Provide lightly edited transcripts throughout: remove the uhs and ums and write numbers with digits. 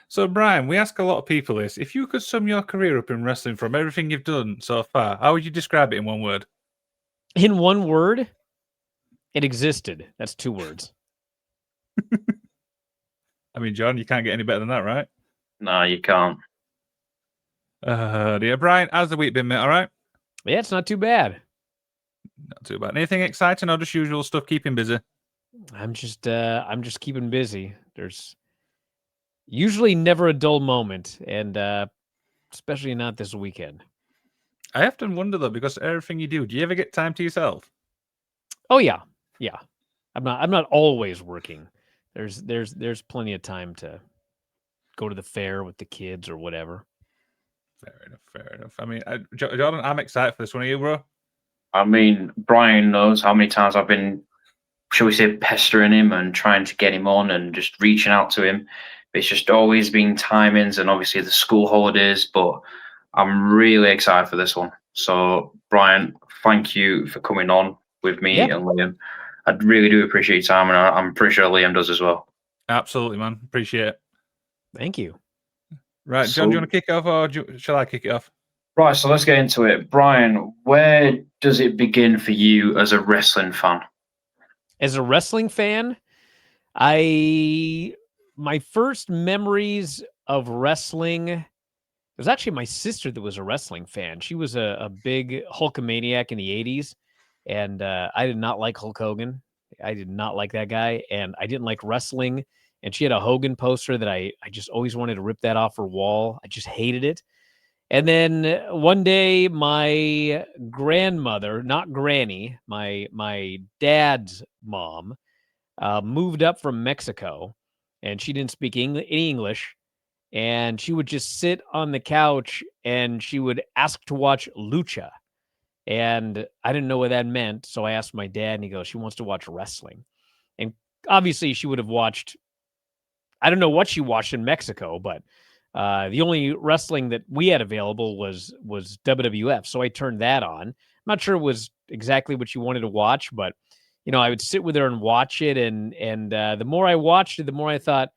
So, Brian, we ask a lot of people this. If you could sum your career up in wrestling from everything you've done so far, how would you describe it in one word? In one word, it existed. That's 2 words. I mean, John, you can't get any better than that, right? No, you can't. Dear Brian, how's the week been, mate? All right? Yeah, it's not too bad. Not too bad. Anything exciting or just usual stuff keeping busy? I'm just keeping busy. There's usually never a dull moment, and especially not this weekend. I often wonder though, because everything you do you ever get time to yourself? Oh yeah. I'm not always working. There's plenty of time to go to the fair with the kids or whatever. Fair enough. I mean, Jordan, I'm excited for this one. Are you, bro? I mean, Brian knows how many times I've been, shall we say, pestering him and trying to get him on and just reaching out to him. It's just always been timings and obviously the school holidays, but I'm really excited for this one. So, Brian, thank you for coming on with me Yep. and Liam. I really do appreciate your time, and I'm pretty sure Liam does as well. Absolutely, man. Appreciate it. Thank you. Right, John, do you want to kick it off or shall I kick it off? Right, so let's get into it. Brian, where does it begin for you as a wrestling fan? As a wrestling fan, my first memories of wrestling, it was actually my sister that was a wrestling fan. She was a big Hulkamaniac in the 80s, and I did not like Hulk Hogan. I did not like that guy, and I didn't like wrestling. And she had a Hogan poster that I just always wanted to rip that off her wall. I just hated it. And then one day, my grandmother, not Granny, my dad's mom, moved up from Mexico, and she didn't speak any English. And she would just sit on the couch and she would ask to watch lucha. And I didn't know what that meant. So I asked my dad, and he goes, she wants to watch wrestling. And obviously, she would have watched, I don't know what she watched in Mexico, but the only wrestling that we had available was WWF. So I turned that on. I'm not sure it was exactly what she wanted to watch, but I would sit with her and watch it. And the more I watched it, the more I thought,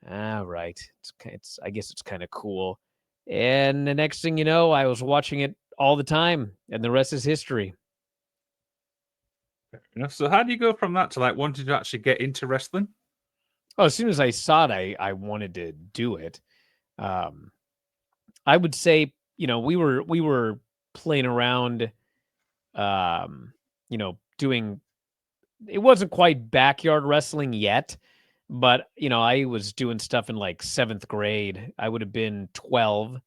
right, it's I guess it's kind of cool. And the next thing you know, I was watching it all the time, and the rest is history. Fair enough. So how do you go from that to like wanting to actually get into wrestling? Oh, as soon as I saw it, I wanted to do it. I would say, we were playing around, doing. It wasn't quite backyard wrestling yet, but I was doing stuff in like 7th grade. I would have been 12,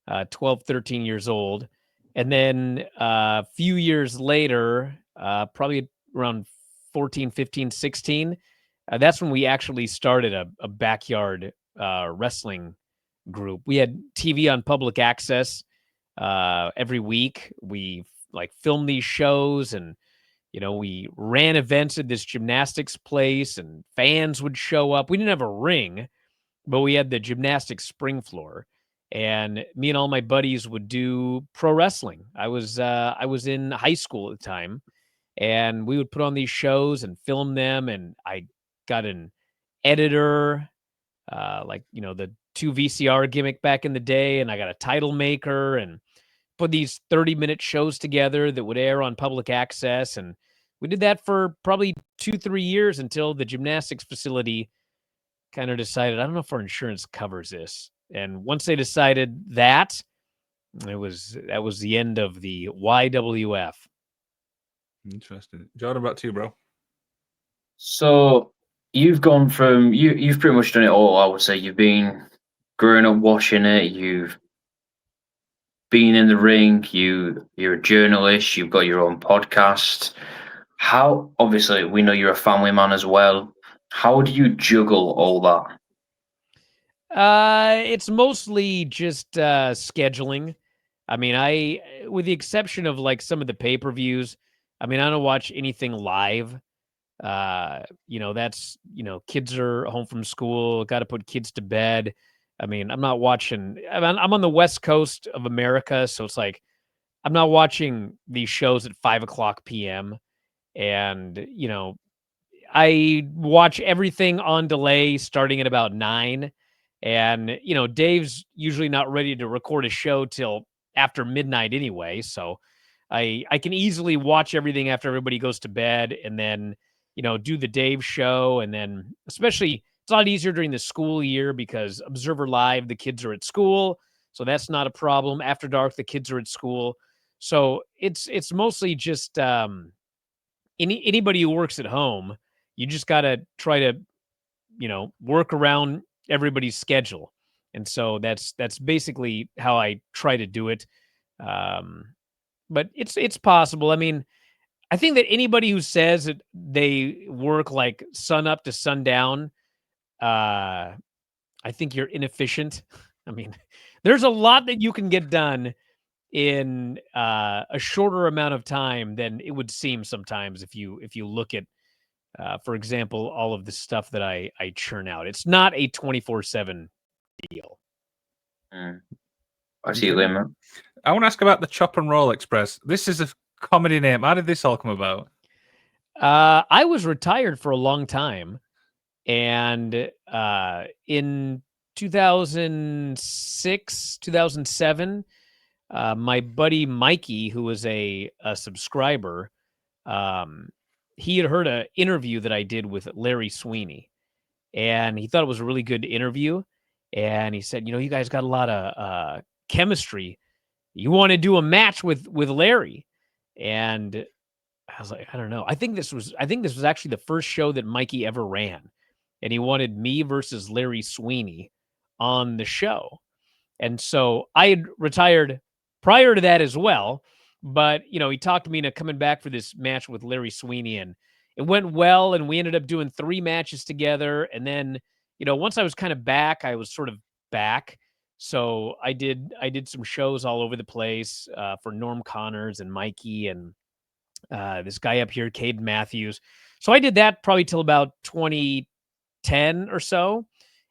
13 years old. And then a few years later, probably around 14, 15, 16, that's when we actually started a backyard wrestling group. We had TV on public access every week. We like filmed these shows, and we ran events at this gymnastics place, and fans would show up. We didn't have a ring, but we had the gymnastics spring floor, and me and all my buddies would do pro wrestling. I was in high school at the time, and we would put on these shows and film them. And I got an editor, like the 2 VCR gimmick back in the day, and I got a title maker and put these 30-minute shows together that would air on public access. And we did that for probably 2-3 years until the gymnastics facility kind of decided, I don't know if our insurance covers this. And once they decided that was the end of the YWF. Interesting. Jordan, back to you, bro. So you've gone from you've pretty much done it all. I would say you've been growing up watching it. You've been in the ring. You're a journalist. You've got your own podcast. How obviously we know you're a family man as well. How do you juggle all that? It's mostly just scheduling. I mean, with the exception of like some of the pay-per-views, I mean, I don't watch anything live. That's, kids are home from school, got to put kids to bed. I mean, I'm not watching, I'm on the West Coast of America. So it's like, I'm not watching these shows at 5:00 PM. And, I watch everything on delay starting at about 9. And, you know, Dave's usually not ready to record a show till after midnight anyway. So I can easily watch everything after everybody goes to bed and then, you know, do the Dave show. And then especially it's a lot easier during the school year because Observer Live, the kids are at school. So that's not a problem. After dark, the kids are at school. So it's mostly just anybody who works at home, you just got to try to, you know, work around everybody's schedule. And so that's basically how I try to do it. Um, but it's possible. I mean, I think that anybody who says that they work like sun up to sundown, I think you're inefficient. I mean, there's a lot that you can get done in a shorter amount of time than it would seem sometimes if you look at for example, all of the stuff that I churn out. It's not a 24/7 deal. I see you, man. I want to ask about the Chop and Roll Express. This is a comedy name. How did this all come about? I was retired for a long time, and in 2006, 2007, my buddy Mikey, who was a subscriber, he had heard an interview that I did with Larry Sweeney, and he thought it was a really good interview. And he said, you know, you guys got a lot of chemistry. You want to do a match with Larry? And I was like, I don't know. I think this was actually the first show that Mikey ever ran, and he wanted me versus Larry Sweeney on the show. And so I had retired prior to that as well. But, you know, he talked me into coming back for this match with Larry Sweeney, and it went well. And we ended up doing 3 matches together. And then, you know, once I was kind of back, I was sort of back. So I did some shows all over the place for Norm Connors and Mikey and this guy up here, Caden Matthews. So I did that probably till about 2010 or so.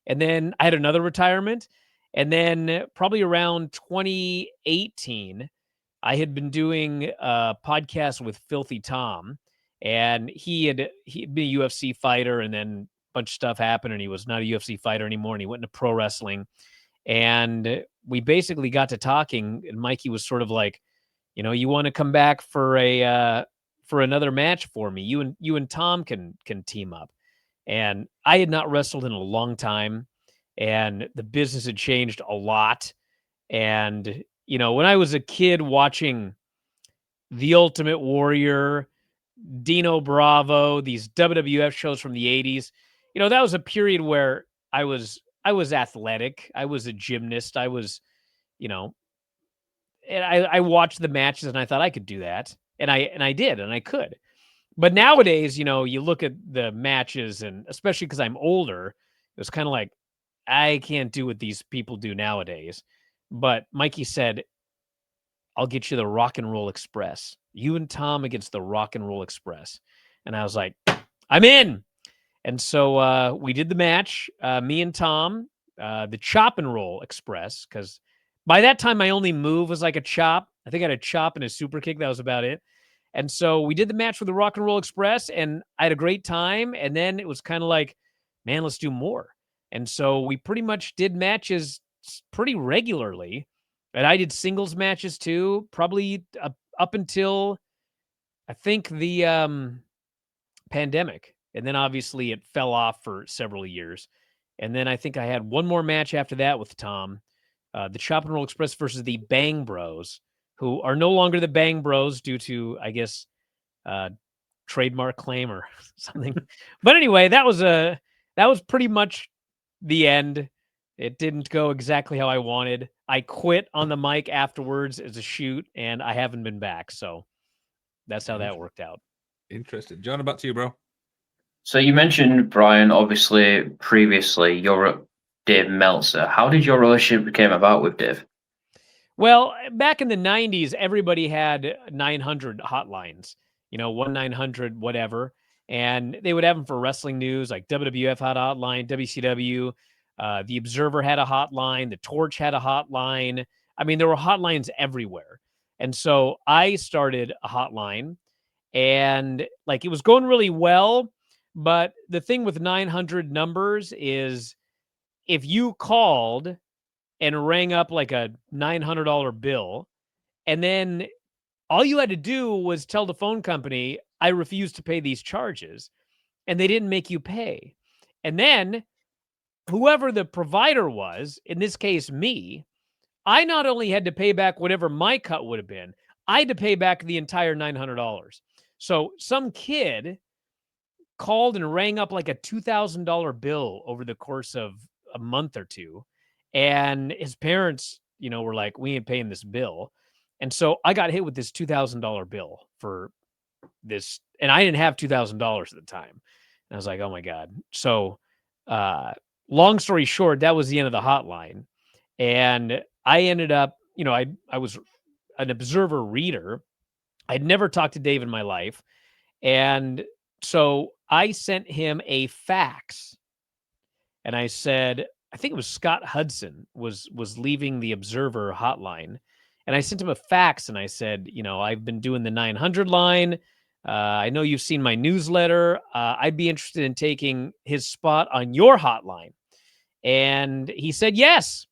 And then I had another retirement. And then probably around 2018, I had been doing a podcast with Filthy Tom, and he'd been a UFC fighter, and then a bunch of stuff happened, and he was not a UFC fighter anymore, and he went into pro wrestling. And we basically got to talking, and Mikey was sort of like, you know, you want to come back for another match for me? You and Tom can team up. And I had not wrestled in a long time, and the business had changed a lot. And, you know, when I was a kid watching The Ultimate Warrior, Dino Bravo, these WWF shows from the 80s, you know, that was a period where I was athletic. I was a gymnast. I was, you know, and I watched the matches and I thought I could do that. And I did, and I could. But nowadays, you know, you look at the matches, and especially because I'm older, it was kind of like, I can't do what these people do nowadays. But Mikey said, I'll get you the Rock and Roll Express. You and Tom against the Rock and Roll Express. And I was like, I'm in. And so we did the match, me and Tom, the Chop and Roll Express, because by that time, my only move was like a chop. I think I had a chop and a super kick. That was about it. And so we did the match with the Rock and Roll Express, and I had a great time. And then it was kind of like, man, let's do more. And so we pretty much did matches pretty regularly. And I did singles matches too, probably up until I think the pandemic. And then obviously it fell off for several years. And then I think I had one more match after that with Tom, the Chop and Roll Express versus the Bang Bros, who are no longer the Bang Bros due to, I guess, trademark claim or something. But anyway, that was pretty much the end. It didn't go exactly how I wanted. I quit on the mic afterwards as a shoot, and I haven't been back. So that's how that worked out. Interesting. John, back to you, bro. So you mentioned Brian, obviously previously you're Dave Meltzer. How did your relationship become about with Dave? Well, back in the 90s, everybody had 900 hotlines, you know, 1-900, whatever. And they would have them for wrestling news, like WWF had a hotline, WCW, The Observer had a hotline, The Torch had a hotline. I mean, there were hotlines everywhere. And so I started a hotline, and like it was going really well. But the thing with 900 numbers is if you called and rang up like a $900 bill, and then all you had to do was tell the phone company, I refuse to pay these charges, and they didn't make you pay. And then whoever the provider was, in this case, me, I not only had to pay back whatever my cut would have been, I had to pay back the entire $900. So some kid called and rang up like a $2,000 bill over the course of a month or two. And his parents, were like, we ain't paying this bill. And so I got hit with this $2,000 bill for this. And I didn't have $2,000 at the time. And I was like, oh my God. So, long story short, that was the end of the hotline. And I ended up, I was an observer reader. I'd never talked to Dave in my life. And so I sent him a fax, and I said, I think it was Scott Hudson was leaving the Observer hotline, and I sent him a fax, and I said, I've been doing the 900 line. I know you've seen my newsletter. I'd be interested in taking his spot on your hotline. And he said yes.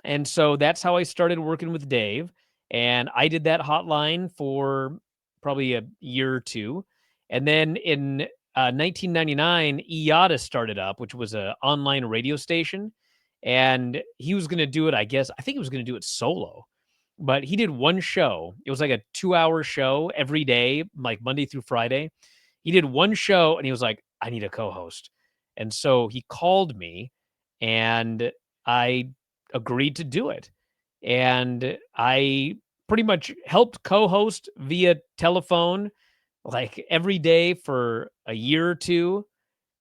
And so that's how I started working with Dave. And I did that hotline for probably a year or two. And then in 1999, IATA started up, which was an online radio station. And he was going to do it, I think he was going to do it solo. But he did one show. It was like a 2-hour show every day, like Monday through Friday. He did one show and he was like, I need a co-host. And so he called me and I agreed to do it. And I pretty much helped co-host via telephone like every day for a year or two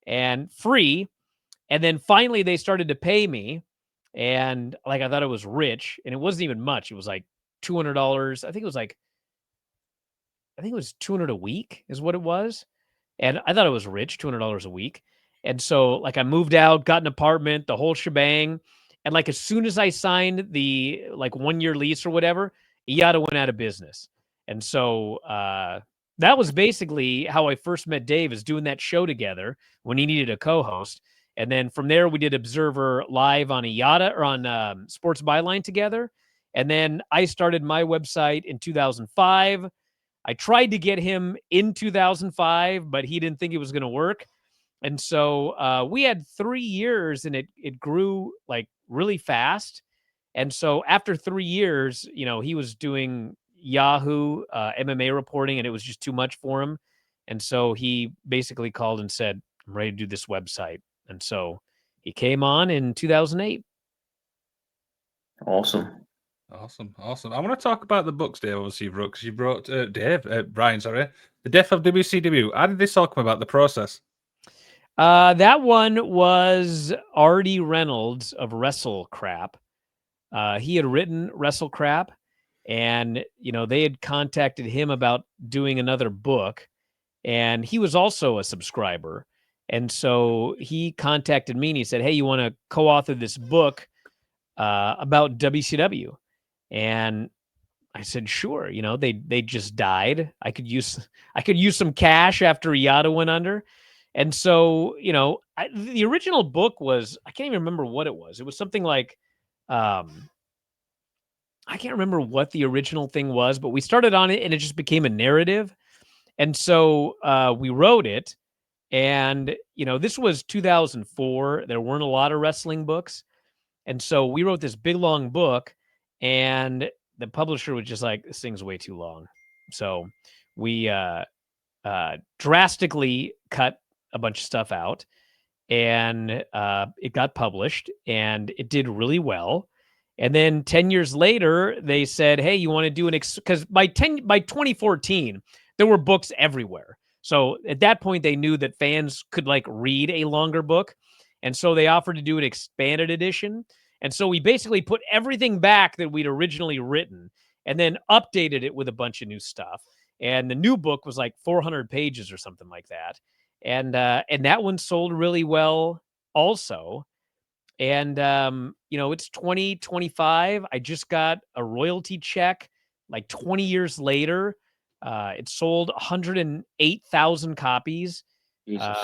and free. And then finally they started to pay me. And like, I thought it was rich, and it wasn't even much. It was like $200. I think it was 200 a week is what it was. And I thought it was rich, $200 a week. And so like I moved out, got an apartment, the whole shebang. And like as soon as I signed the like 1-year lease or whatever, IATA went out of business. And so that was basically how I first met Dave, is doing that show together when he needed a co-host. And then from there, we did Observer Live on IATA or on Sports Byline together. And then I started my website in 2005. I tried to get him in 2005, but he didn't think it was going to work. And so we had 3 years, and it grew like really fast. And so after 3 years, he was doing Yahoo MMA reporting, and it was just too much for him. And so he basically called and said, I'm ready to do this website. And so he came on in 2008. Awesome. I want to talk about the books, Dave. Obviously, you wrote, because you brought Brian, sorry, The Death of WCW. How did this all come about, the process? That one was Artie Reynolds of Wrestle Crap. He had written Wrestle Crap, and they had contacted him about doing another book, and he was also a subscriber. And so he contacted me and he said, hey, you want to co-author this book about WCW? And I said, sure. They just died. I could use some cash after IATA went under. And so, the original book was, I can't even remember what it was. It was something like, I can't remember what the original thing was, but we started on it and it just became a narrative. And so we wrote it. And, this was 2004. There weren't a lot of wrestling books. And so we wrote this big, long book, and the publisher was just like, this thing's way too long. So we drastically cut a bunch of stuff out, and it got published, and it did really well. And then 10 years later, they said, hey, you want to do because by 2014, there were books everywhere. So at that point, they knew that fans could like read a longer book. And so they offered to do an expanded edition. And so we basically put everything back that we'd originally written and then updated it with a bunch of new stuff. And the new book was like 400 pages or something like that. And that one sold really well also. And, it's 2025. I just got a royalty check like 20 years later. It sold 108,000 copies. Jesus.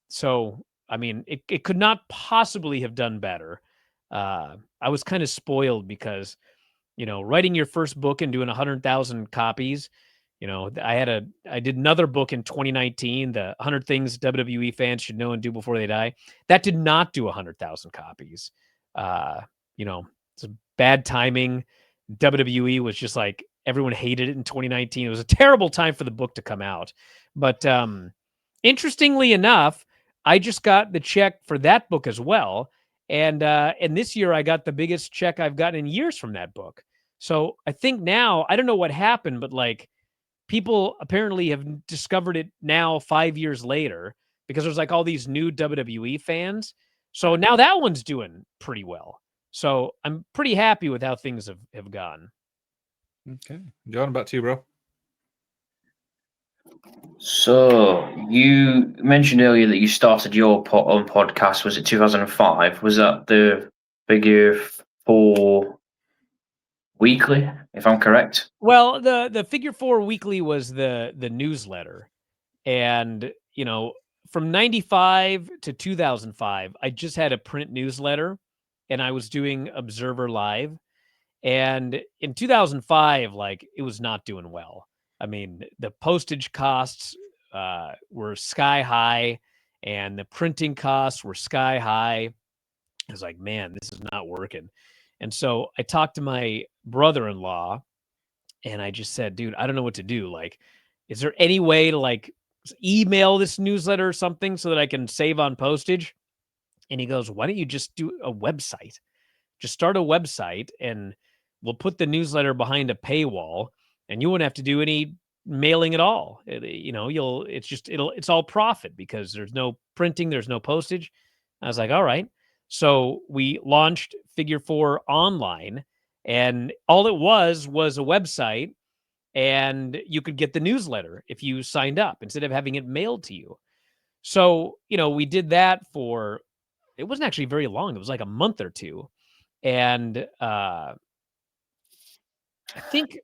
So I mean, it could not possibly have done better. I was kind of spoiled because, writing your first book and doing 100,000 copies, I did another book in 2019, the 100 Things WWE Fans Should Know and Do Before They Die. That did not do 100,000 copies. It's a bad timing. WWE was just like, everyone hated it in 2019. It was a terrible time for the book to come out. But interestingly enough, I just got the check for that book as well. And this year I got the biggest check I've gotten in years from that book. So I think now, I don't know what happened, but like people apparently have discovered it now 5 years later because there's like all these new WWE fans. So now that one's doing pretty well. So I'm pretty happy with how things have gone. Okay. John, back to you, bro. So you mentioned earlier that you started your own podcast. Was it 2005? Was that the Figure 4 Weekly, if I'm correct? Well, the Figure 4 Weekly was the newsletter. And, from 95 to 2005, I just had a print newsletter and I was doing Observer Live. And in 2005, like it was not doing well. I mean, the postage costs were sky high and the printing costs were sky high. I was like, man, this is not working. And so I talked to my brother-in-law and I just said, dude, I don't know what to do. Like, is there any way to like email this newsletter or something so that I can save on postage? And he goes, why don't you just do a website? Just start a website and we'll put the newsletter behind a paywall and you won't have to do any mailing at all. It's all profit because there's no printing, there's no postage. I was like, all right. So we launched Figure 4 online and all it was a website and you could get the newsletter if you signed up instead of having it mailed to you. So, we did that it wasn't actually very long. It was like a month or two. And I think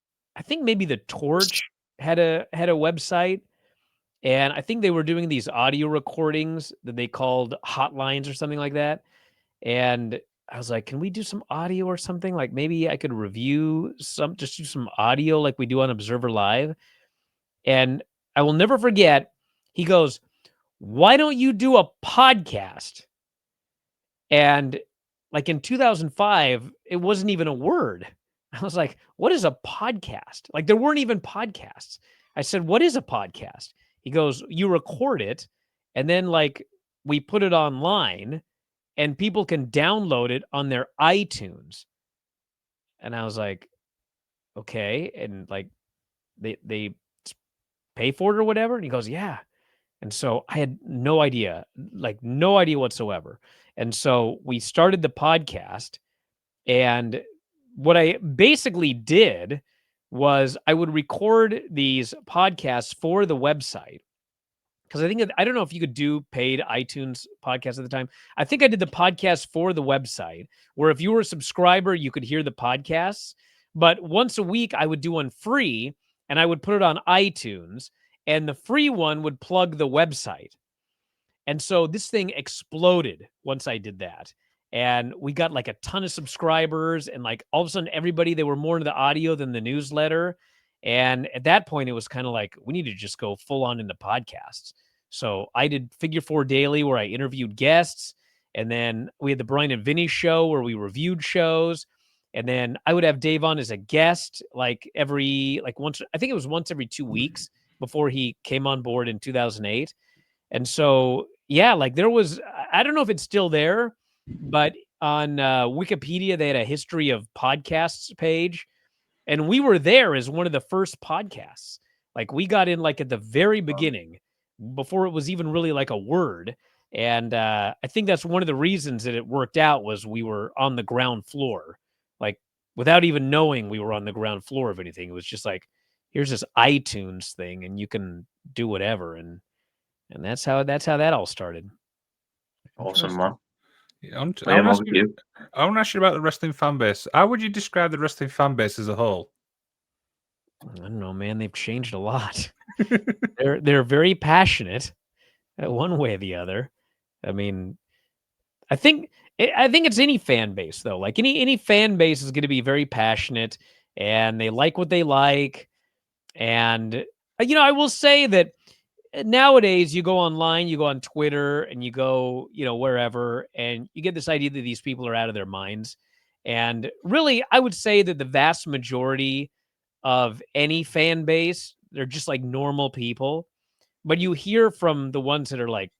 maybe the Torch had a website, and I think they were doing these audio recordings that they called hotlines or something like that. And I was like, can we do some audio or something? Like maybe I could review just do some audio like we do on Observer Live. And I will never forget, he goes, why don't you do a podcast? And like in 2005, it wasn't even a word. I was like, what is a podcast? Like there weren't even podcasts. I said, what is a podcast? He goes, you record it and then like we put it online and people can download it on their iTunes. And I was like, okay. And like they pay for it or whatever. And he goes, yeah. And so I had no idea whatsoever. And so we started the podcast. And what I basically did was I would record these podcasts for the website. Because I don't know if you could do paid iTunes podcasts at the time. I think I did the podcast for the website, where if you were a subscriber, you could hear the podcasts. But once a week, I would do one free, and I would put it on iTunes, and the free one would plug the website. And so this thing exploded once I did that. And we got like a ton of subscribers, and like all of a sudden, everybody, they were more into the audio than the newsletter. And at that point, it was kind of like, we need to just go full on into podcasts. So I did Figure 4 Daily, where I interviewed guests. And then we had the Brian and Vinny show, where we reviewed shows. And then I would have Dave on as a guest, like once, I think it was once every 2 weeks before he came on board in 2008. And so, yeah, like there was, I don't know if it's still there, but on Wikipedia, they had a history of podcasts page. And we were there as one of the first podcasts. Like we got in like at the very beginning before it was even really like a word. And I think that's one of the reasons that it worked out was we were on the ground floor, like without even knowing we were on the ground floor of anything. It was just like, here's this iTunes thing and you can do whatever. And that's how that all started. Awesome, man. I want to ask you about the wrestling fan base. How would you describe the wrestling fan base as a whole? I don't know, man. They've changed a lot. They're very passionate, one way or the other. I mean, I think it's any fan base though. Like any fan base is going to be very passionate and they like what they like. And I will say that nowadays you go online, you go on Twitter, and you go wherever, and you get this idea that these people are out of their minds. And really, I would say that the vast majority of any fan base, they're just like normal people. But you hear from the ones that are like,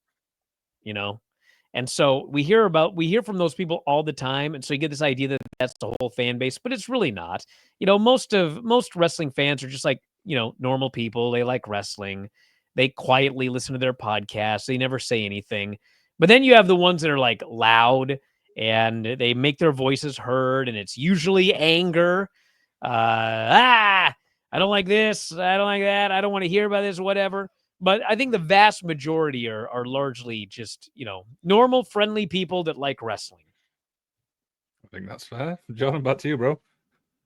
you know, and so we hear from those people all the time, and so you get this idea that that's the whole fan base, but it's really not. Most wrestling fans are just like, normal people. They like wrestling. They quietly listen to their podcasts. They never say anything. But then you have the ones that are like loud and they make their voices heard, and it's usually anger. I don't like this. I don't like that. I don't want to hear about this, whatever. But I think the vast majority are largely just, normal, friendly people that like wrestling. I think that's fair. John, back to you, bro.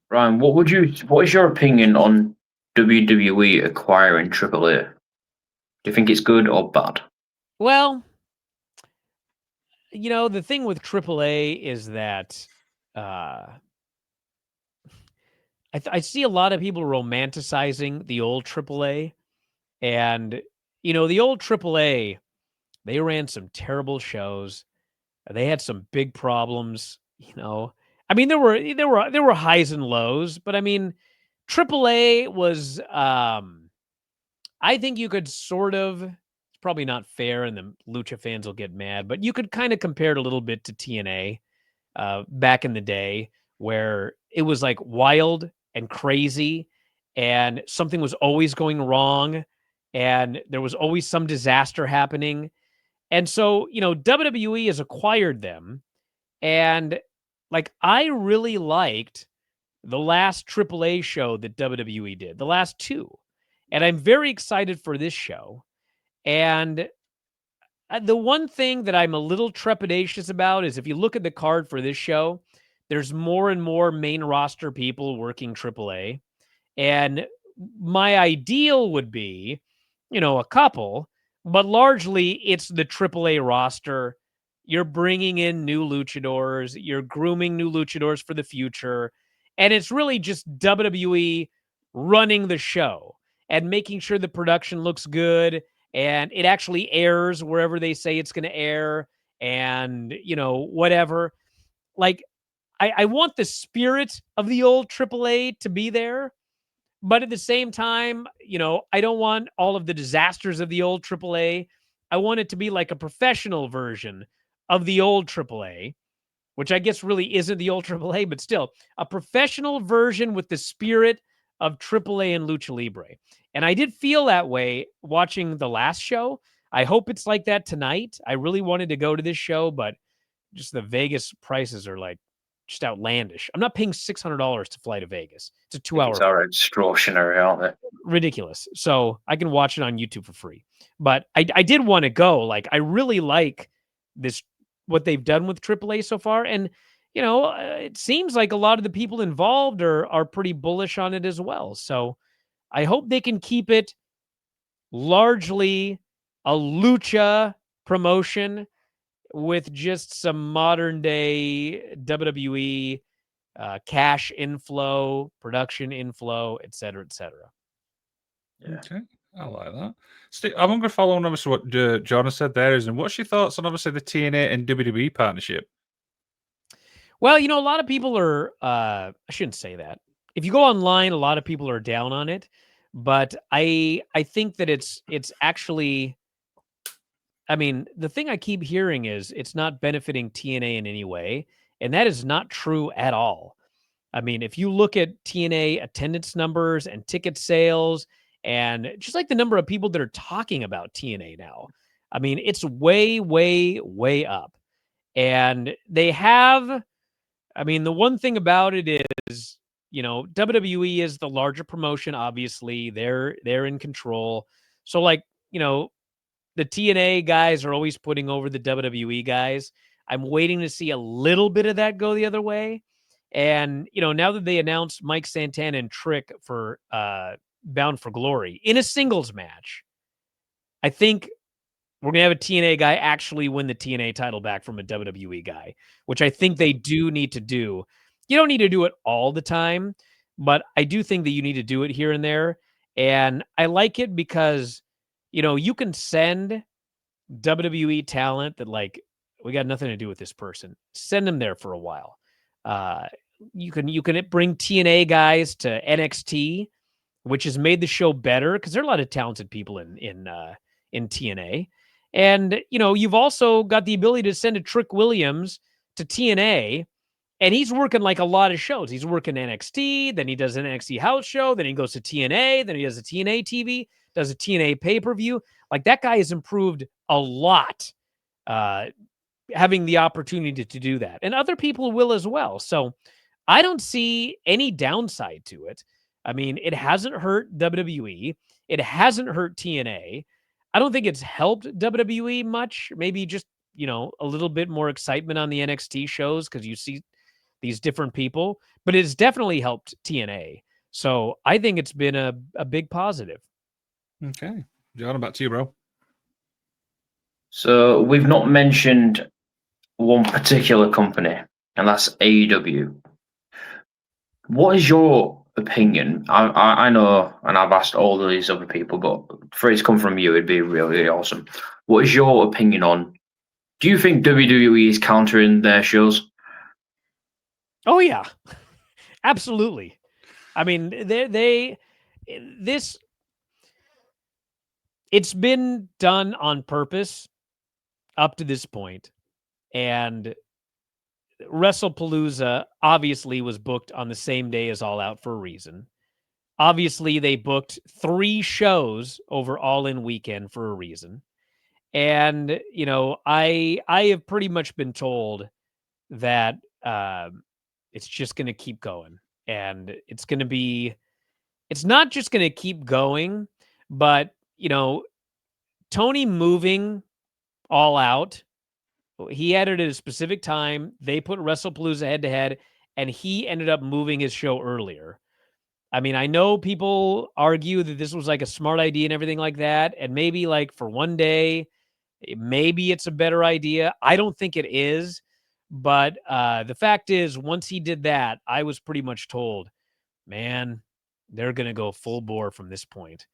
Ryan, what is your opinion on WWE acquiring AAA? Do you think it's good or bad? Well, the thing with AAA is that I see a lot of people romanticizing the old AAA. And, the old AAA, they ran some terrible shows. They had some big problems, I mean, there were highs and lows, but I mean, AAA was, I think you could sort of, it's probably not fair and the Lucha fans will get mad, but you could kind of compare it a little bit to TNA back in the day where it was like wild and crazy and something was always going wrong and there was always some disaster happening. And so, WWE has acquired them. And like, I really liked the last AAA show that WWE did, the last two. And I'm very excited for this show. And the one thing that I'm a little trepidatious about is if you look at the card for this show, there's more and more main roster people working AAA. And my ideal would be, a couple, but largely it's the AAA roster. You're bringing in new luchadors, you're grooming new luchadors for the future. And it's really just WWE running the show and making sure the production looks good and it actually airs wherever they say it's going to air and, whatever. Like, I want the spirit of the old AAA to be there. But at the same time, I don't want all of the disasters of the old AAA. I want it to be like a professional version of the old AAA, which I guess really isn't the old AAA, but still a professional version with the spirit of AAA and Lucha Libre. And I did feel that way watching the last show. I hope it's like that tonight. I really wanted to go to this show, but just the Vegas prices are like just outlandish. I'm not paying $600 to fly to Vegas. It's a 2-hour. It's are extraordinary, aren't they? Ridiculous. So I can watch it on YouTube for free. But I did want to go. Like, I really like this, what they've done with AAA so far. And, it seems like a lot of the people involved are pretty bullish on it as well. So I hope they can keep it largely a lucha promotion with just some modern day WWE cash inflow, production inflow, et cetera, et cetera. Yeah. Okay, I like that. Steve, I'm going to follow on obviously what John has said there. And what's your thoughts on obviously the TNA and WWE partnership? Well, a lot of people are, I shouldn't say that. If you go online, a lot of people are down on it. But I think that it's actually, I mean, the thing I keep hearing is it's not benefiting TNA in any way. And that is not true at all. I mean, if you look at TNA attendance numbers and ticket sales and just like the number of people that are talking about TNA now, I mean, it's way, way, way up. And they have, I mean, the one thing about it is, WWE is the larger promotion, obviously. They're in control. So like, the TNA guys are always putting over the WWE guys. I'm waiting to see a little bit of that go the other way. And, now that they announced Mike Santana and Trick for Bound for Glory in a singles match, I think We're going to have a TNA guy actually win the TNA title back from a WWE guy, which I think they do need to do. You don't need to do it all the time, but I do think that you need to do it here and there. And I like it because, you can send WWE talent that, like, we got nothing to do with this person. Send them there for a while. You can bring TNA guys to NXT, which has made the show better because there are a lot of talented people in TNA. And, you've also got the ability to send a Trick Williams to TNA, and he's working like a lot of shows. He's working NXT, then he does an NXT house show, then he goes to TNA, then he does a TNA TV, does a TNA pay-per-view. Like, that guy has improved a lot, having the opportunity to do that. And other people will as well. So I don't see any downside to it. I mean, it hasn't hurt WWE. It hasn't hurt TNA. I don't think it's helped WWE much. Maybe just, a little bit more excitement on the NXT shows because you see these different people, but it's definitely helped TNA. So I think it's been a big positive. Okay. John, back to you, bro. So we've not mentioned one particular company, and that's AEW. What is your opinion? I know, and I've asked all of these other people, but for it to come from you, it'd be really, really awesome. What is your opinion on? Do you think WWE is countering their shows? Oh yeah, absolutely. I mean, it's been done on purpose up to this point, and WrestlePalooza obviously was booked on the same day as All Out for a reason. Obviously, they booked 3 shows over All In weekend for a reason. And, I have pretty much been told that it's just going to keep going. And it's not just going to keep going, but, Tony moving All Out, he had it at a specific time. They put WrestlePalooza head to head, and he ended up moving his show earlier. I mean, I know people argue that this was like a smart idea and everything like that. And maybe like for one day, maybe it's a better idea. I don't think it is. But the fact is, once he did that, I was pretty much told, man, they're going to go full bore from this point.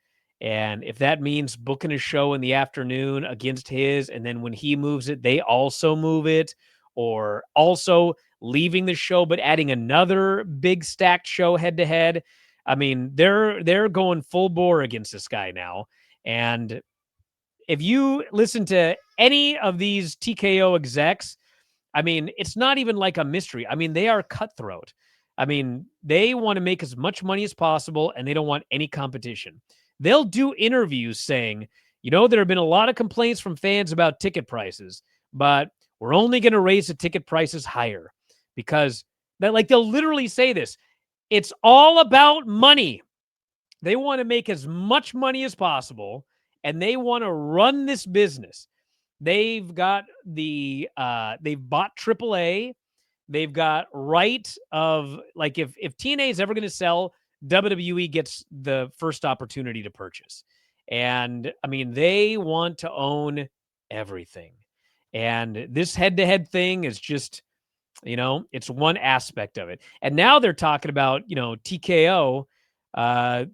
And if that means booking a show in the afternoon against his, and then when he moves it, they also move it, or also leaving the show but adding another big stacked show head to head. I mean, they're going full bore against this guy now. And if you listen to any of these TKO execs, I mean, it's not even like a mystery. I mean, they are cutthroat. I mean, they want to make as much money as possible, and they don't want any competition. They'll do interviews saying, there have been a lot of complaints from fans about ticket prices, but we're only going to raise the ticket prices higher because they'll literally say this. It's all about money. They want to make as much money as possible, and they want to run this business. They've got they've bought AAA. They've got right of, like, if TNA is ever going to sell, WWE gets the first opportunity to purchase. And I mean, they want to own everything. And this head-to-head thing is just, it's one aspect of it. And now they're talking about, TKO.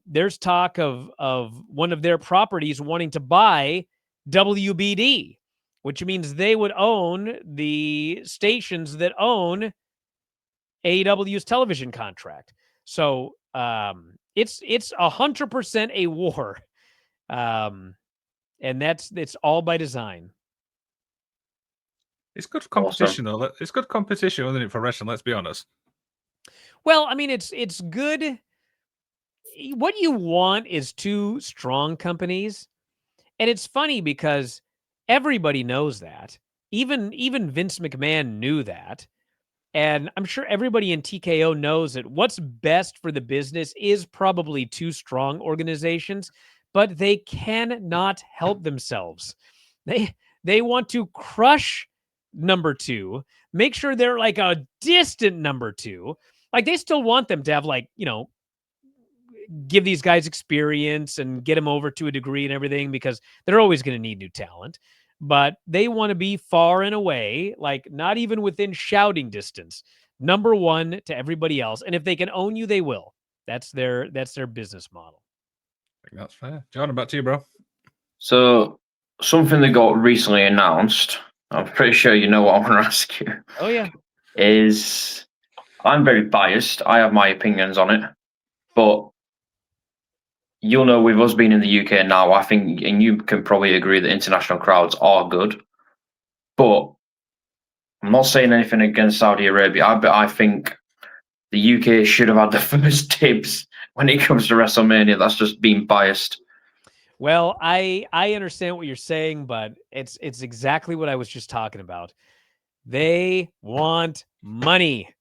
There's talk of one of their properties wanting to buy WBD, which means they would own the stations that own AEW's television contract. So it's 100% a war, and it's all by design. It's good competition, though. It's good competition, isn't it, for wrestling? Let's be honest. Well, I mean, it's good. What you want is 2 strong companies, and it's funny because everybody knows that. Even Vince McMahon knew that. And I'm sure everybody in TKO knows that what's best for the business is probably 2 strong organizations, but they cannot help themselves. They want to crush number 2, make sure they're like a distant number 2. Like, they still want them to have, like, give these guys experience and get them over to a degree and everything, because they're always going to need new talent. but they want to be far and away, like not even within shouting distance, number one to everybody else. And if they can own you, they will. That's their business model. I think that's fair. John, back to you, bro. So something that got recently announced, I'm pretty sure you know what I'm going to ask you, Oh yeah. is I'm very biased. I have my opinions on it, but you'll know with us being in the UK now, I think, and you can probably agree that international crowds are good, but I'm not saying anything against Saudi Arabia, but I think the UK should have had the first dibs when it comes to WrestleMania. That's just being biased. Well, I understand what you're saying, but it's exactly what I was just talking about. They want money.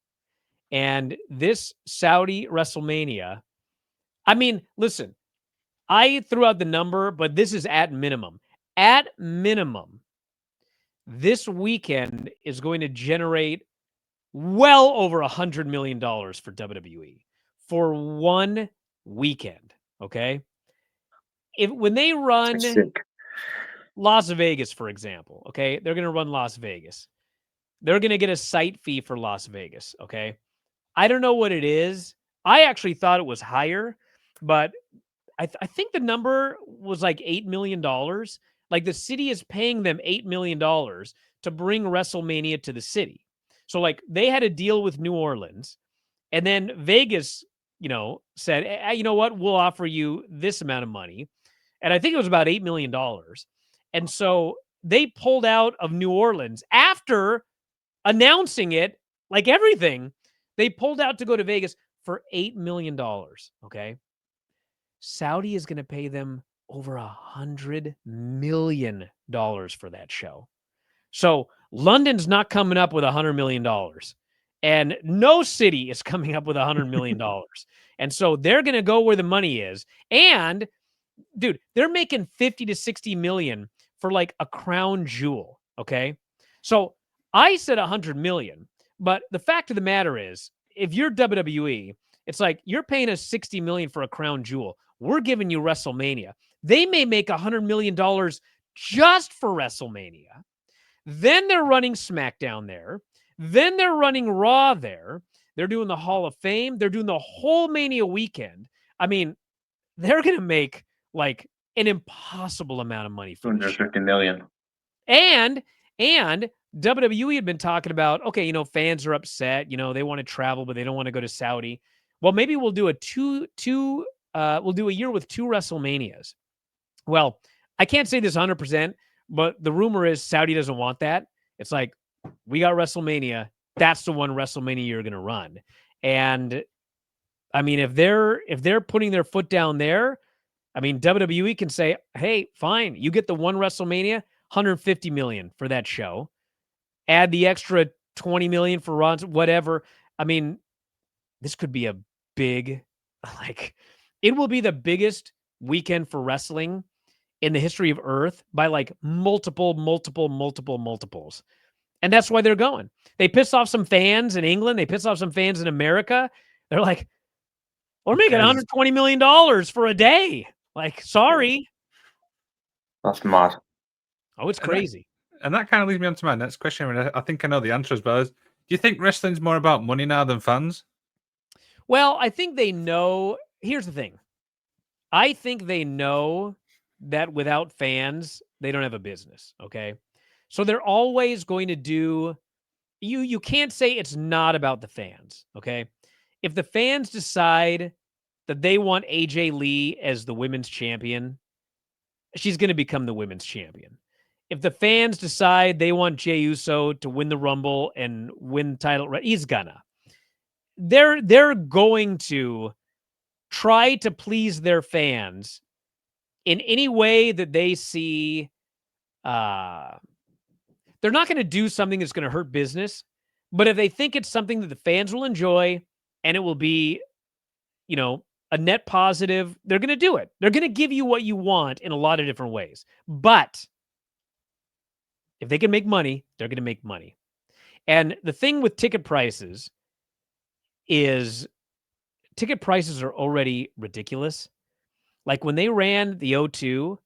And this Saudi WrestleMania, I mean, listen, I threw out the number, but this is at minimum. At minimum, this weekend is going to generate well over $100 million for WWE for one weekend. Okay. When they run Sick. Las Vegas, for example, okay, they're going to run Las Vegas. They're going to get a site fee for Las Vegas. Okay. I don't know what it is. I actually thought it was higher, but I think the number was like $8 million. Like the city is paying them $8 million to bring WrestleMania to the city. So like they had a deal with New Orleans, and then Vegas, said, you know what, we'll offer you this amount of money. And I think it was about $8 million. And so they pulled out of New Orleans after announcing it, like everything. They pulled out to go to Vegas for $8 million. Okay. Saudi is going to pay them over $100 million for that show. So London's not coming up with $100 million. And no city is coming up with $100 million. And so they're going to go where the money is. And dude, they're making 50 to 60 million for like a crown jewel. Okay. So I said 100 million, but the fact of the matter is, if you're WWE, it's like you're paying us 60 million for a crown jewel. We're giving you WrestleMania. They may make $100 million just for WrestleMania. Then they're running SmackDown there. Then they're running Raw there. They're doing the Hall of Fame. They're doing the whole Mania weekend. I mean, they're going to make like an impossible amount of money for this show. 250 million. And WWE had been talking about, okay, fans are upset, they want to travel, but they don't want to go to Saudi. Well, maybe we'll do we'll do a year with 2 WrestleManias. Well, I can't say this 100%, but the rumor is Saudi doesn't want that. It's like, we got WrestleMania. That's the one WrestleMania you're going to run. And I mean, if they're putting their foot down there, I mean, WWE can say, hey, fine, you get the one WrestleMania, 150 million for that show. Add the extra 20 million for Raw, whatever. I mean, this could be a big, it will be the biggest weekend for wrestling in the history of Earth by like multiples. And that's why they're going. They piss off some fans in England. They piss off some fans in America. They're like, we're making $120 million for a day. Like, sorry. That's mad. Oh, it's crazy. And that kind of leads me on to my next question. I mean, I think I know the answer as well. Do you think wrestling's more about money now than fans? Well, I think they know. Here's the thing. I think they know that without fans, they don't have a business. Okay. So they're always going to do. You can't say it's not about the fans. Okay. If the fans decide that they want AJ Lee as the women's champion, she's going to become the women's champion. If the fans decide they want Jey Uso to win the Rumble and win the title, he's gonna. They're going to try to please their fans in any way that they see. They're not going to do something that's going to hurt business, but if they think it's something that the fans will enjoy and it will be, a net positive, they're going to do it. They're going to give you what you want in a lot of different ways. But if they can make money, they're going to make money. And the thing with ticket prices is ticket prices are already ridiculous. Like when they ran the O2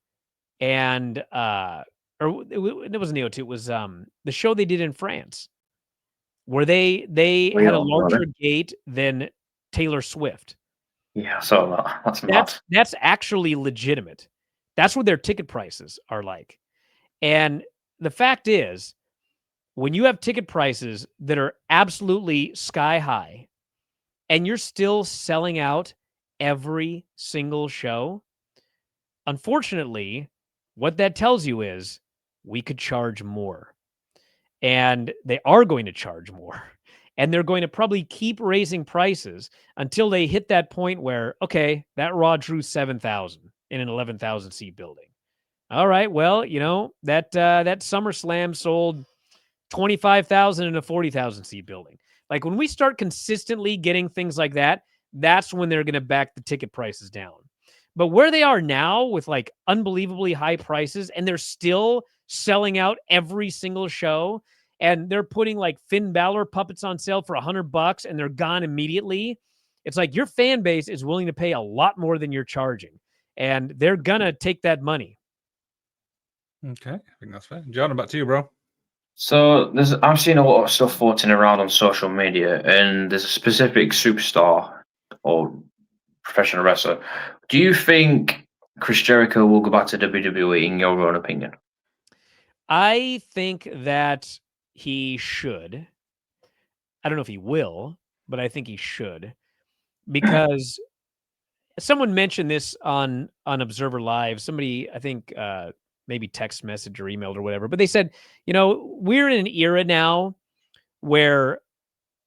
and, or or it wasn't AO2. It was the show they did in France, where they had a larger gate than Taylor Swift. Yeah, I saw that. That's mad. That's actually legitimate. That's what their ticket prices are like. And the fact is, when you have ticket prices that are absolutely sky high and you're still selling out every single show, unfortunately, what that tells you is we could charge more. And they are going to charge more. And they're going to probably keep raising prices until they hit that point where, okay, that Raw drew 7,000 in an 11,000 seat building. All right, well, you know, that SummerSlam sold 25,000 in a 40,000 seat building. Like when we start consistently getting things like that, that's when they're going to back the ticket prices down. But where they are now with like unbelievably high prices and they're still selling out every single show and they're putting like Finn Balor puppets on sale for $100 and they're gone immediately. It's like your fan base is willing to pay a lot more than you're charging and they're going to take that money. Okay, I think that's fair. John, back to you, bro. So I've seen a lot of stuff floating around on social media, and there's a specific superstar or professional wrestler. Do you think Chris Jericho will go back to WWE in your own opinion? I think that he should. I don't know if he will, but I think he should because someone mentioned this on Observer Live. Somebody, I think, maybe text message or emailed or whatever, but they said, you know, we're in an era now where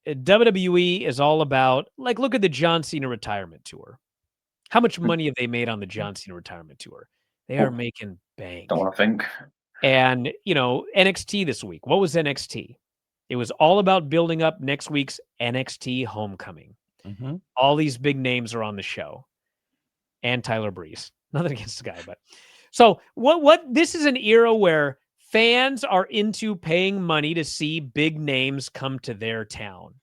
WWE is all about, like, look at the John Cena retirement tour. How much money have they made on the John Cena retirement tour? They are making bank. Don't want to think. And, you know, NXT this week. What was NXT? It was all about building up next week's NXT Homecoming. Mm-hmm. All these big names are on the show. And Tyler Breeze. Nothing against the guy, but so what this is an era where fans are into paying money to see big names come to their town.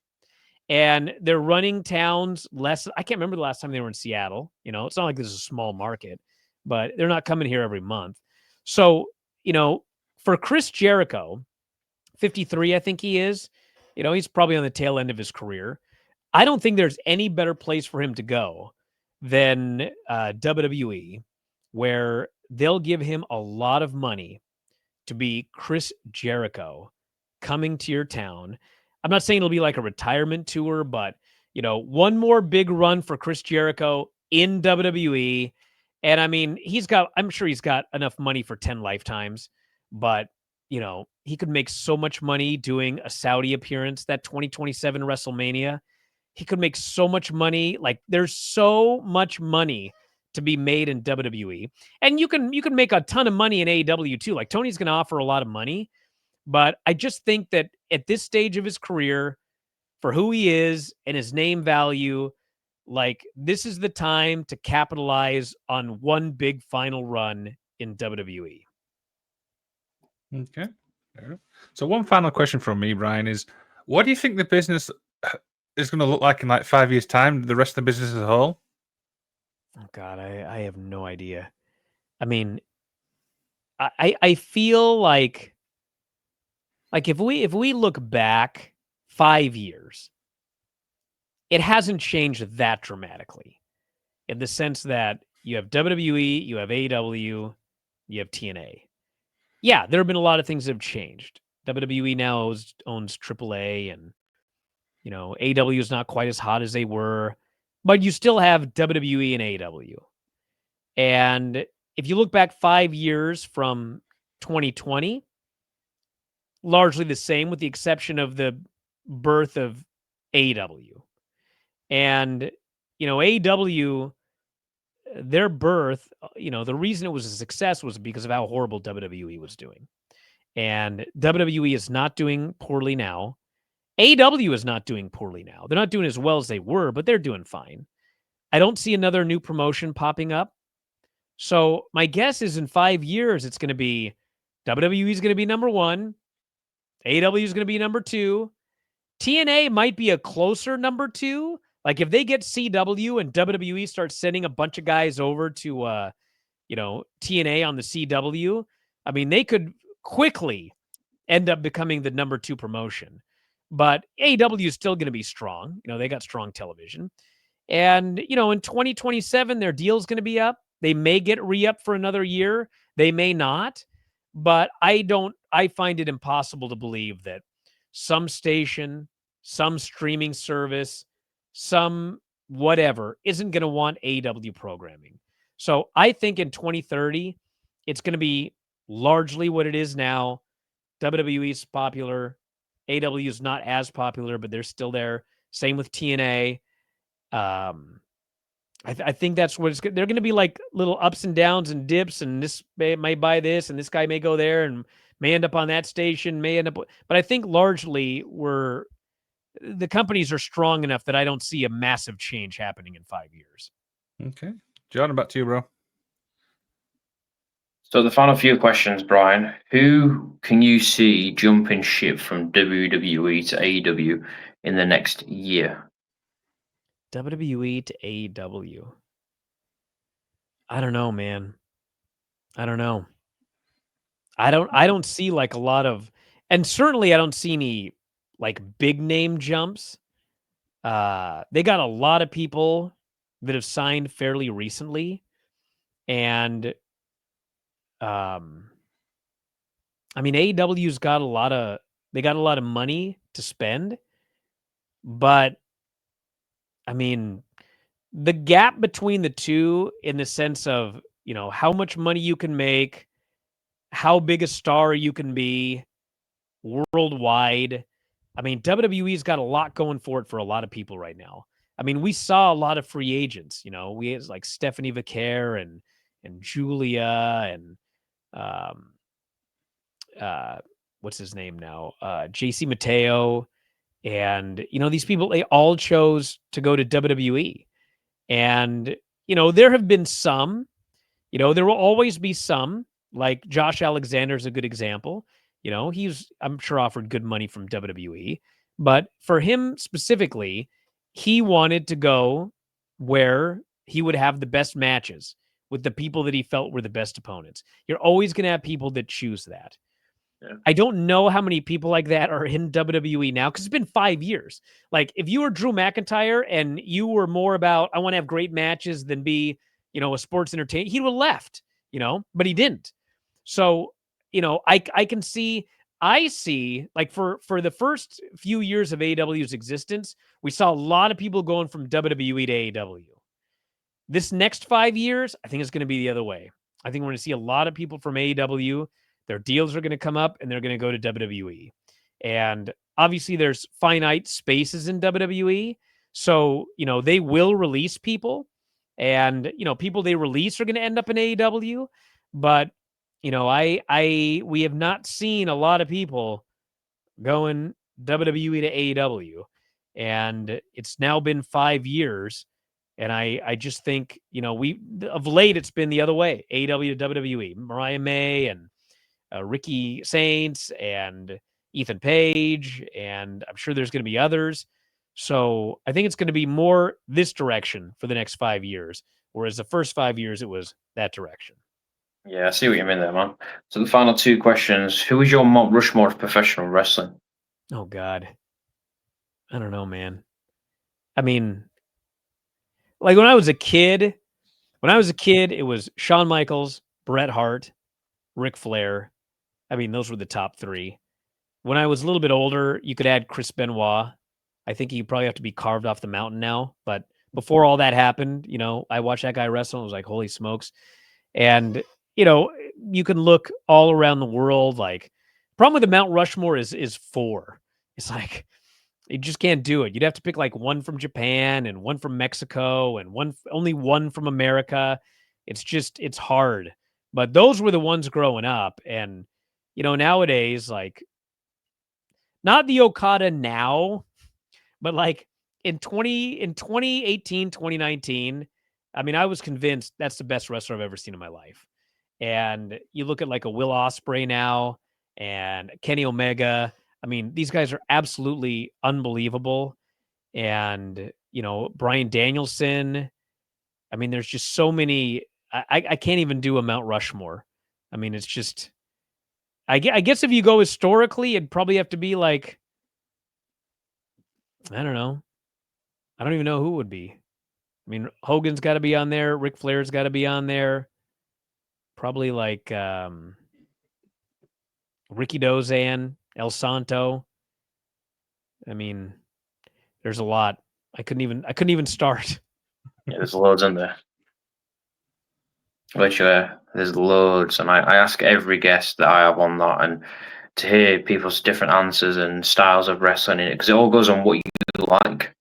And they're running towns less. I can't remember the last time they were in Seattle. You know, it's not like this is a small market, but they're not coming here every month. So, you know, for Chris Jericho, 53, I think he is, you know, he's probably on the tail end of his career. I don't think there's any better place for him to go than WWE, where they'll give him a lot of money to be Chris Jericho coming to your town. I'm not saying it'll be like a retirement tour, but, you know, one more big run for Chris Jericho in WWE. And I mean, I'm sure he's got enough money for 10 lifetimes, but, you know, he could make so much money doing a Saudi appearance, that 2027 WrestleMania. He could make so much money. Like, there's so much money to be made in WWE. And you can make a ton of money in AEW too. Like, Tony's going to offer a lot of money, but I just think that at this stage of his career, for who he is and his name value, like, this is the time to capitalize on one big final run in WWE. Okay. So one final question from me, Brian, is what do you think the business is going to look like in like 5 years' time, the rest of the business as a whole? Oh God, I have no idea. I mean, I feel like if we look back 5 years, it hasn't changed that dramatically, in the sense that you have WWE, you have AEW, you have TNA. Yeah, there have been a lot of things that have changed. WWE now owns AAA, and, you know, AEW is not quite as hot as they were, but you still have WWE and AEW. And if you look back 5 years from 2020, largely the same with the exception of the birth of AEW. And, you know, AEW, their birth, you know, the reason it was a success was because of how horrible WWE was doing. And WWE is not doing poorly now. AEW is not doing poorly now. They're not doing as well as they were, but they're doing fine. I don't see another new promotion popping up. So my guess is in 5 years, it's going to be WWE is going to be number one. AEW is going to be number two. TNA might be a closer number two. Like if they get CW and WWE starts sending a bunch of guys over to, you know, TNA on the CW, I mean, they could quickly end up becoming the number 2 promotion. But AEW is still going to be strong. They got strong television. And, in 2027, their deal's going to be up. They may get re-up for another year. They may not. But I find it impossible to believe that some station, some streaming service, some whatever isn't going to want AEW programming. So I think in 2030, it's going to be largely what it is now. WWE's popular. AEW is not as popular, but they're still there. Same with TNA. I think that's what it's. They're going to be like little ups and downs and dips, and this may buy this, and this guy may go there, and may end up on that station, may end up. But I think largely the companies are strong enough that I don't see a massive change happening in 5 years. Okay, John, back to you, bro. So the final few questions, Brian. Who can you see jumping ship from WWE to AEW in the next year? WWE to AEW. I don't know, man. I don't know. I don't see like a lot of, and certainly I don't see any like big name jumps. They got a lot of people that have signed fairly recently, and I mean, AEW's got a lot of money to spend, but I mean, the gap between the two in the sense of, how much money you can make, how big a star you can be worldwide. I mean, WWE's got a lot going for it for a lot of people right now. I mean, we saw a lot of free agents, we had like Stephanie Vaquer and Julia and what's his name now? JC Mateo. And, these people, they all chose to go to WWE. And, there have been some, there will always be some, like Josh Alexander is a good example. He's, I'm sure, offered good money from WWE. But for him specifically, he wanted to go where he would have the best matches with the people that he felt were the best opponents. You're always going to have people that choose that. Yeah. I don't know how many people like that are in WWE now because it's been 5 years. Like if you were Drew McIntyre and you were more about, I want to have great matches than be, a sports entertainer, he would have left, but he didn't. So, I can see, I see like for the first few years of AEW's existence, we saw a lot of people going from WWE to AEW. This next 5 years, I think it's going to be the other way. I think we're going to see a lot of people from AEW. Their deals are going to come up and they're going to go to WWE. And obviously there's finite spaces in WWE. So, they will release people and, people they release are going to end up in AEW. But, we have not seen a lot of people going WWE to AEW. And it's now been 5 years. And I just think, of late, it's been the other way. AEW to WWE. Mariah May and Ricky Saints and Ethan Page, and I'm sure there's going to be others. So I think it's going to be more this direction for the next 5 years, whereas the first 5 years, it was that direction. Yeah, I see what you mean there, man. So the final two questions. Who is your Mount Rushmore of professional wrestling? Oh, God. I don't know, man. I mean, like when I was a kid, it was Shawn Michaels, Bret Hart, Ric Flair. I mean, those were the top three. When I was a little bit older, you could add Chris Benoit. I think he'd probably have to be carved off the mountain now. But before all that happened, I watched that guy wrestle and was like, holy smokes. And, you can look all around the world. Like, problem with the Mount Rushmore is 4. It's like, you just can't do it. You'd have to pick like one from Japan and one from Mexico and only one from America. It's hard. But those were the ones growing up. And, nowadays, like, not the Okada now, but like in 2018, 2019, I mean, I was convinced that's the best wrestler I've ever seen in my life. And you look at like a Will Ospreay now and Kenny Omega. I mean, these guys are absolutely unbelievable. And, Bryan Danielson. I mean, there's just so many. I can't even do a Mount Rushmore. I mean, it's just I guess if you go historically, it'd probably have to be like, I don't know. I don't even know who would be. I mean, Hogan's got to be on there. Ric Flair's got to be on there. Probably like Ricky Dozan, El Santo. I mean, there's a lot. I couldn't even start. Yeah, there's loads in there. Literally, there's loads, and I ask every guest that I have on that, and to hear people's different answers and styles of wrestling in it, because it all goes on what you like.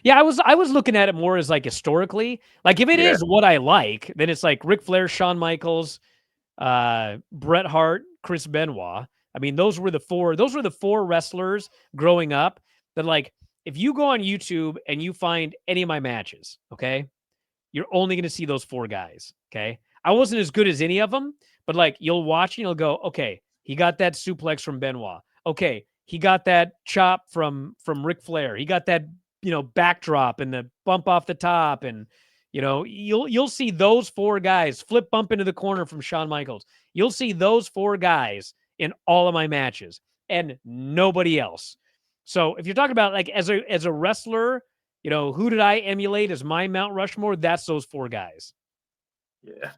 Yeah, I was looking at it more as like historically. Like if it is what I like, then it's like Ric Flair, Shawn Michaels, Bret Hart, Chris Benoit. I mean, those were the four wrestlers growing up that, like, if you go on YouTube and you find any of my matches, okay, you're only going to see those four guys. Okay. I wasn't as good as any of them, but like you'll watch and you'll go, okay, he got that suplex from Benoit. Okay. He got that chop from Ric Flair. He got that, backdrop and the bump off the top. And, you'll see those four guys flip bump into the corner from Shawn Michaels. You'll see those four guys in all of my matches and nobody else. So if you're talking about like as a wrestler, who did I emulate as my Mount Rushmore? That's those four guys. Yeah.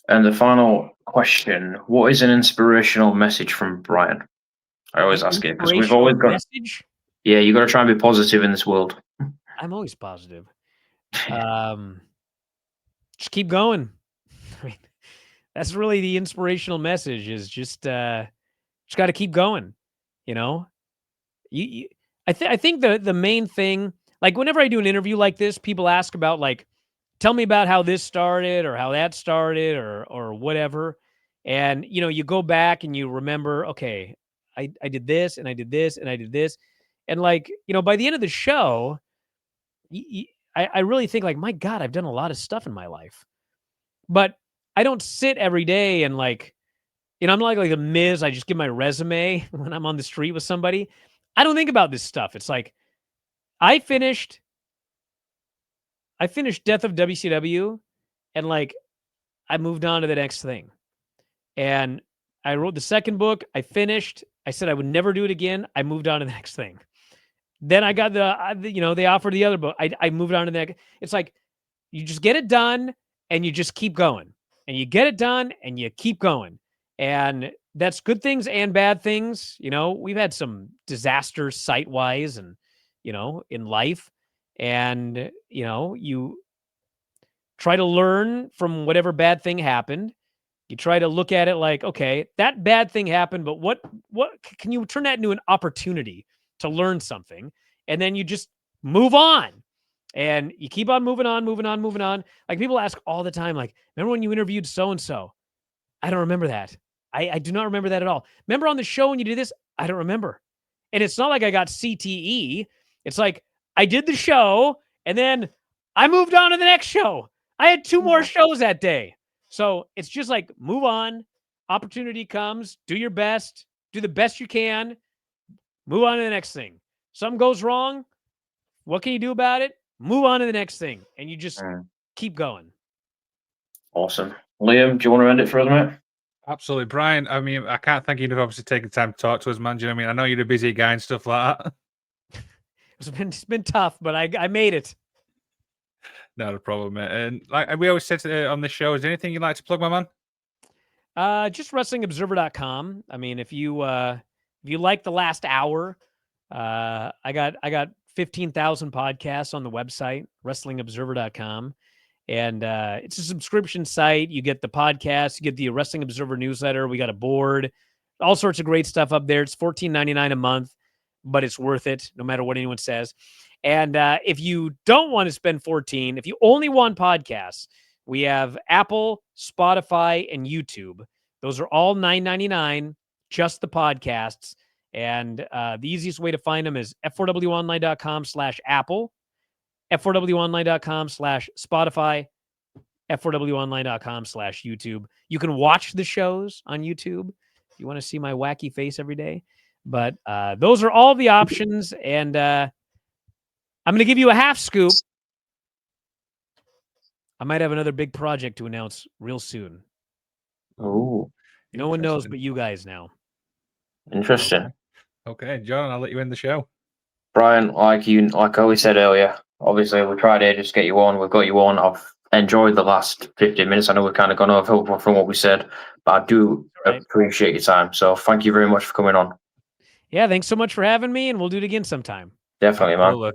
And the final question: what is an inspirational message from Bryan? I always ask it because we've always got message. Yeah, you got to try and be positive in this world. I'm always positive. Just keep going. I mean, that's really the inspirational message. Is just got to keep going. I think the main thing, like whenever I do an interview like this, people ask about like, tell me about how this started or how that started or whatever. And, you go back and you remember, okay, I did this and I did this and I did this. And like, by the end of the show, I really think like, my God, I've done a lot of stuff in my life. But I don't sit every day and like, I'm not like the Miz. I just give my resume when I'm on the street with somebody. I don't think about this stuff. It's like, I finished Death of WCW and like I moved on to the next thing. And I wrote the second book. I finished. I said I would never do it again. I moved on to the next thing. Then I got they offered the other book. I moved on to the next. It's like you just get it done and you just keep going. And you get it done and you keep going. And that's good things and bad things. We've had some disasters site-wise and, in life. And, you try to learn from whatever bad thing happened. You try to look at it like, okay, that bad thing happened, but what can you turn that into an opportunity to learn something? And then you just move on. And you keep on moving on. Like people ask all the time, like, remember when you interviewed so-and-so? I don't remember that. I do not remember that at all. Remember on the show when you did this? I don't remember. And it's not like I got CTE. It's like I did the show and then I moved on to the next show. I had 2 more shows that day. So it's just like move on. Opportunity comes. Do your best. Do the best you can. Move on to the next thing. Something goes wrong. What can you do about it? Move on to the next thing. And you just keep going. Awesome. Liam, do you want to end it for us, mate? Absolutely, Bryan. I mean, I can't thank you for obviously taking time to talk to us, man. Do you know what I mean? I know you're a busy guy and stuff like that. It's been tough, but I made it. Not a problem, mate. And like we always said on this show, is there anything you'd like to plug, my man? Just WrestlingObserver.com. I mean, if you like the last hour, I got 15,000 podcasts on the website, WrestlingObserver.com. And it's a subscription site. You get the podcast, you get the Wrestling Observer newsletter. We got a board, all sorts of great stuff up there. It's $14.99 a month, but it's worth it no matter what anyone says. And if you don't want to spend $14, if you only want podcasts, we have Apple, Spotify, and YouTube. Those are all $9.99, just the podcasts. And the easiest way to find them is f4wonline.com/Apple. f4wonline.com/Spotify, f4wonline.com/YouTube. You can watch the shows on YouTube if you want to see my wacky face every day. But those are all the options. And I'm going to give you a half scoop. I might have another big project to announce real soon. Ooh, No one knows Interesting. but you guys now. interesting. Okay, John, I'll let you end the show. Brian, like we said earlier, obviously we tried to just get you on. We've got you on. I've enjoyed the last 15 minutes. I know we've kind of gone over from what we said, but I do Right. appreciate your time. So thank you very much for coming on. Yeah, thanks so much for having me, and we'll do it again sometime. Definitely, man. Absolutely.